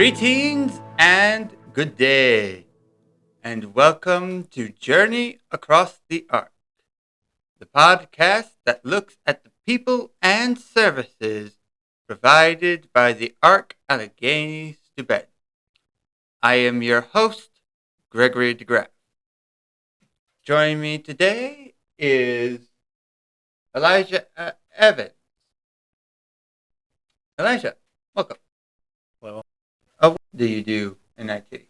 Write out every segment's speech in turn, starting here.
Greetings and good day, and welcome to Journey Across the Arc, the podcast that looks at the people and services provided by the Arc Allegany-Steuben. I am your host, Gregory DeGraff. Joining me today is Elijah Evans. Elijah, welcome. Well, What do you do in IT?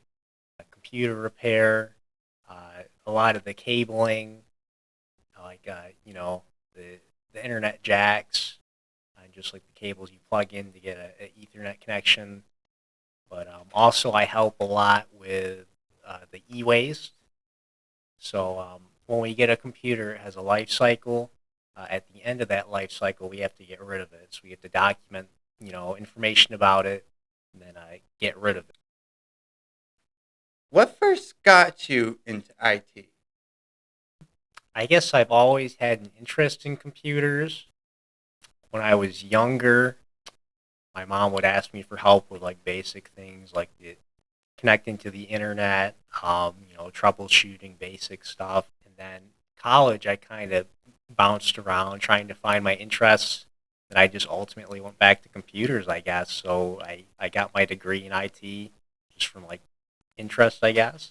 computer repair, a lot of the cabling, like the internet jacks, just like the cables you plug in to get an Ethernet connection. But also, I help a lot with the e-waste. So when we get a computer, it has a life cycle. At the end of that life cycle, we have to get rid of it. So we have to document, information about it, and then get rid of it. What first got you into IT? I guess I've always had an interest in computers. When I was younger, my mom would ask me for help with like basic things like connecting to the internet, troubleshooting basic stuff. And then college, I kind of bounced around trying to find my interests. And I just ultimately went back to computers, I guess. So I got my degree in IT just from like interest, I guess.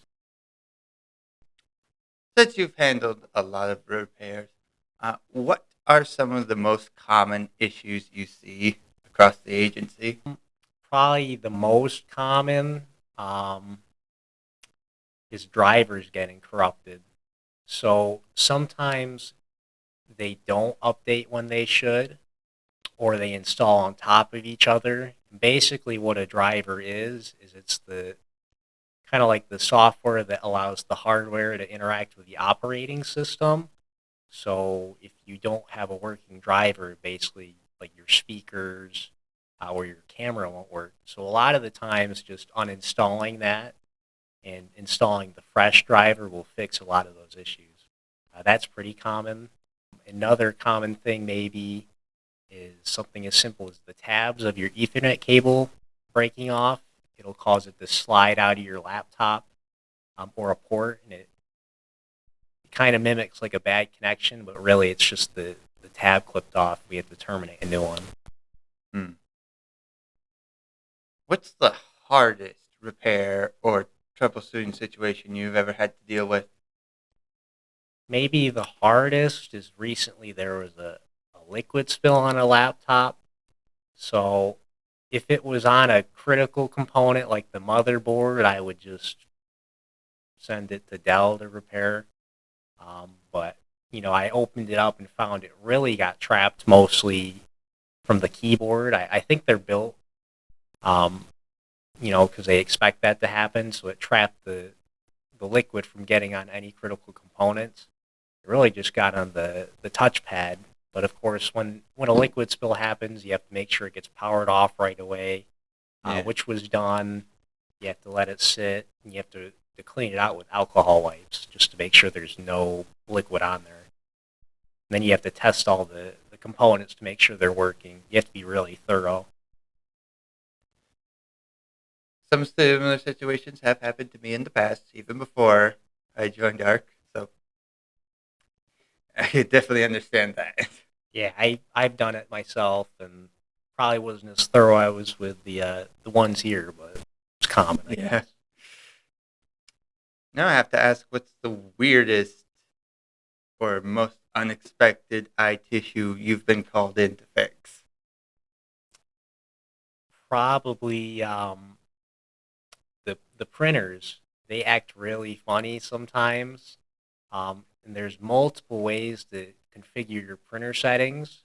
Since you've handled a lot of repairs, what are some of the most common issues you see across the agency? Probably the most common is drivers getting corrupted. So sometimes they don't update when they should, or they install on top of each other. Basically, what a driver is it's the kind of like the software that allows the hardware to interact with the operating system. So if you don't have a working driver, basically like your speakers or your camera won't work. So a lot of the times just uninstalling that and installing the fresh driver will fix a lot of those issues. That's pretty common. Another common thing maybe is something as simple as the tabs of your Ethernet cable breaking off. It'll cause it to slide out of your laptop or a port, and it kind of mimics like a bad connection, but really it's just the tab clipped off. We have to terminate a new one. Hmm. What's the hardest repair or troubleshooting situation you've ever had to deal with? Maybe the hardest is recently there was a liquid spill on a laptop. So if it was on a critical component like the motherboard, I would just send it to Dell to repair. But I opened it up and found it really got trapped mostly from the keyboard. I think they're built, because they expect that to happen. So it trapped the liquid from getting on any critical components. It really just got on the touchpad. But of course, when a liquid spill happens, you have to make sure it gets powered off right away, which was done. You have to let it sit, and you have to clean it out with alcohol wipes just to make sure there's no liquid on there. And then you have to test all the components to make sure they're working. You have to be really thorough. Some similar situations have happened to me in the past, even before I joined ARC, so I could definitely understand that. Yeah, I've done it myself, and probably wasn't as thorough I was with the ones here, but it's common, I guess. Now I have to ask, what's the weirdest or most unexpected IT issue you've been called in to fix? Probably the printers. They act really funny sometimes, and there's multiple ways to configure your printer settings.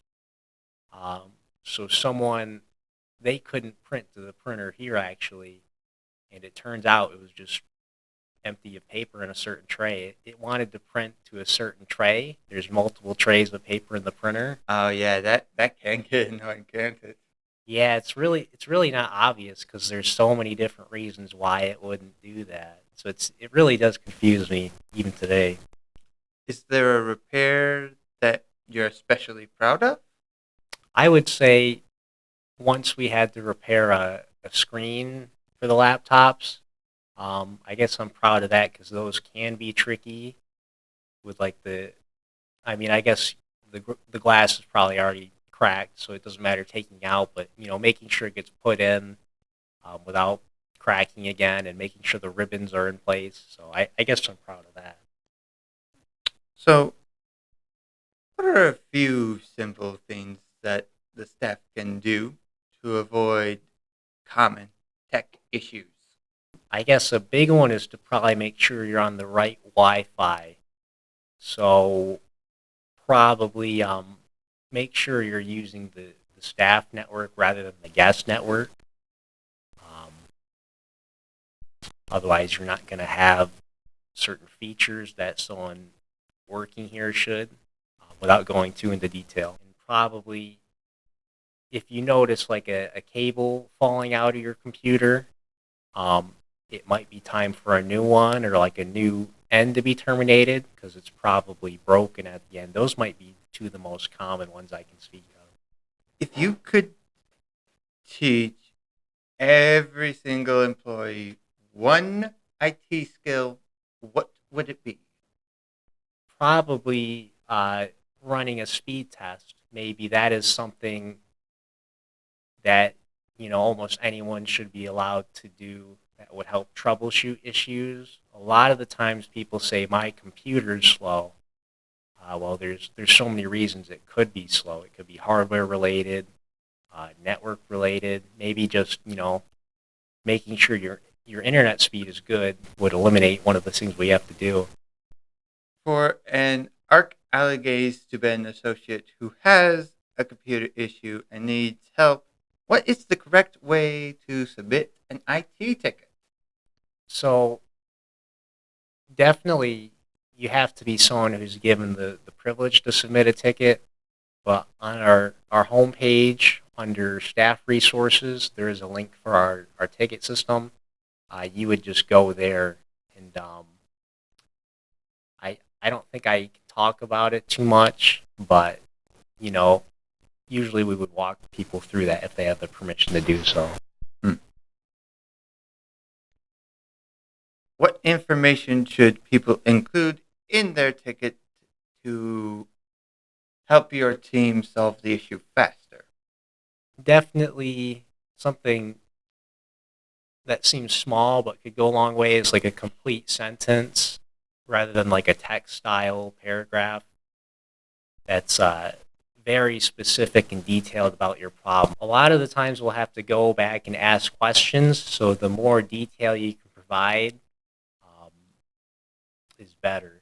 So they couldn't print to the printer here actually, and it turns out it was just empty of paper in a certain tray. It wanted to print to a certain tray. There's multiple trays of paper in the printer. Oh yeah, that can get annoying, can't it? Yeah, it's really not obvious because there's so many different reasons why it wouldn't do that. So it really does confuse me even today. Is there a repair that you're especially proud of? I would say once we had to repair a screen for the laptops. I guess I'm proud of that because those can be tricky with like I guess the glass is probably already cracked, so it doesn't matter taking out, but making sure it gets put in without cracking again, and making sure the ribbons are in place. So I guess I'm proud of that. So, what are a few simple things that the staff can do to avoid common tech issues? I guess a big one is to probably make sure you're on the right Wi-Fi. So probably make sure you're using the staff network rather than the guest network. Um, Otherwise, you're not going to have certain features that someone working here should, without going too into detail. And probably, if you notice like a cable falling out of your computer, um, it might be time for a new one or like a new end to be terminated because it's probably broken at the end. Those might be two of the most common ones I can speak of. If you could teach every single employee one IT skill, what would it be? Probably running a speed test. Maybe that is something that almost anyone should be allowed to do that would help troubleshoot issues. A lot of the times people say my computer's slow. Well, there's so many reasons it could be slow. It could be hardware related, network related. Maybe just making sure your internet speed is good would eliminate one of the things we have to do. For an ARC Allegany-Steuben associate who has a computer issue and needs help, what is the correct way to submit an IT ticket? So definitely you have to be someone who's given the privilege to submit a ticket. But on our homepage under staff resources, there is a link for our ticket system. You would just go there, and I don't think I can talk about it too much, but you know, usually we would walk people through that if they have the permission to do so. Hmm. What information should people include in their ticket to help your team solve the issue faster? Definitely something that seems small but could go a long way is like a complete sentence rather than like a text style paragraph that's very specific and detailed about your problem. A lot of the times we'll have to go back and ask questions, so the more detail you can provide um, is better.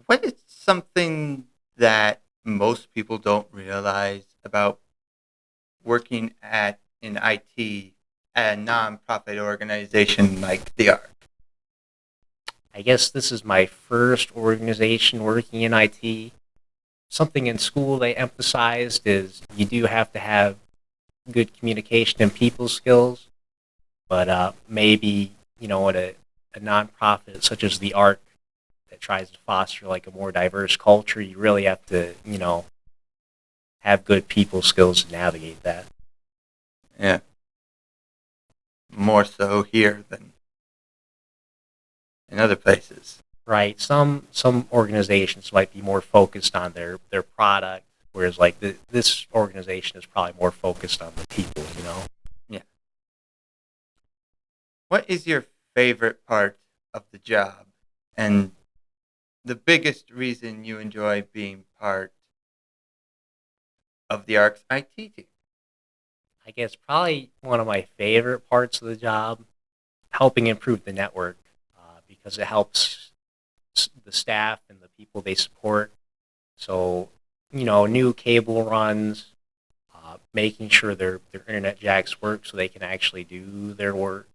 What is something that most people don't realize about working at an IT at a nonprofit organization like the ARC? I guess this is my first organization working in IT. Something in school they emphasized is you do have to have good communication and people skills, but maybe at a nonprofit such as the ARC that tries to foster like a more diverse culture, you really have to have good people skills to navigate that. Yeah, more so here than in other places. Right. Some organizations might be more focused on their product, whereas like this organization is probably more focused on the people. Yeah. What is your favorite part of the job and the biggest reason you enjoy being part of the ARC's IT team? I guess probably one of my favorite parts of the job, helping improve the network, because it helps the staff and the people they support. So, new cable runs, making sure their internet jacks work so they can actually do their work.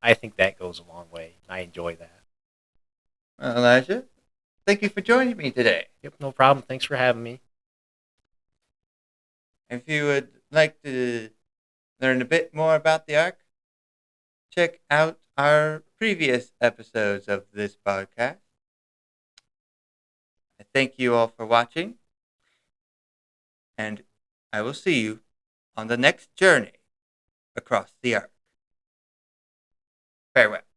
I think that goes a long way. I enjoy that. Well, Elijah, thank you for joining me today. Yep, no problem. Thanks for having me. If you would like to learn a bit more about the ARC, check out our previous episodes of this podcast. I thank you all for watching, and I will see you on the next journey across the ARC. Farewell.